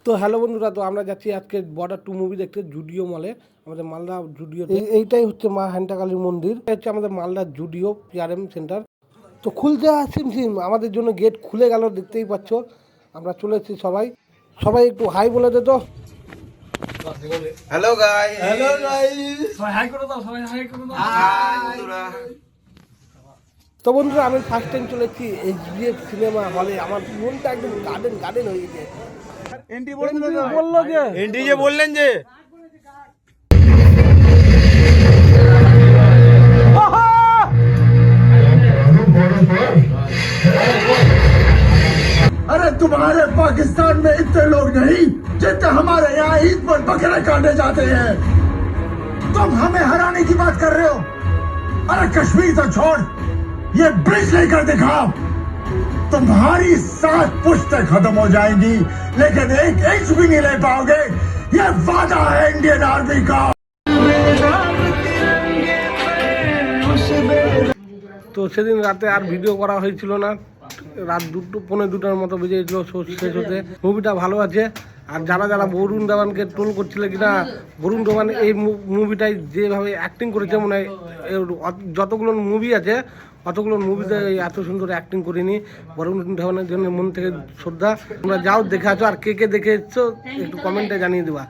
তো হ্যালো বন্ধুরা, তো আমরা যাচ্ছি আজকে বর্ডার 2 মুভি দেখতে জুডিও মলে, আমাদের মালদা জুডিও। এইটাই হচ্ছে মা হ্যান্টাকালীর মন্দির, হচ্ছে আমাদের মালদা জুডিও পিআরএম সেন্টার। তো খুলতে সিম আমাদের জন্য গেট খুলে গেল, দেখতেই পাচ্ছ। আমরা চলে এসেছি, সবাই একটু হাই বলে দে তো। হ্যালো গাইস, সবাই হাই করে দাও, সবাই হাই করে দাও। হাই বন্ধুরা। তো বন্ধুরা, আমি ফার্স্ট টাইম চলে এসেছি এইচবিএফ সিনেমা হলে। আমার মনটা একদম গার্ডেন হয়ে গেছে। বললো যে এন্ট্রি যে বললেন যে अरे तुम्हारे पाकिस्तान में इतने लोग नहीं जितने हमारे यहाँ ईद पर बकरे काटे जाते हैं। तुम हमें हराने की बात कर रहे हो। अरे कश्मीर तो छोड़, ये ब्रिज लेकर दिखाओ। तुम्हारी 7 पुश्तें खत्म हो जाएंगी लेकिन एक इंच भी नहीं ले पाओगे। ये वादा है इंडियन आर्मी का। তো সেদিন রাতে আর ভিডিও করা হয়েছিল না, রাত 2:45 মতো বেজে গেছিলো শেষ হতে। মুভিটা ভালো আছে। আর যারা বরুণ ধাওয়ানকে ট্রোল করছিল কিনা, বরুণ ধাওয়ান এই মুভিটায় যেভাবে অ্যাক্টিং করেছে, মনে হয় যতগুলো মুভি আছে অতগুলো মুভিতে এত সুন্দর অ্যাক্টিং করিনি। বরুণ ধাওয়ানের জন্য মন থেকে শ্রদ্ধা। তোমরা যাও, দেখে আছো। আর কে দেখে এসছো একটু কমেন্টে জানিয়ে দেবা।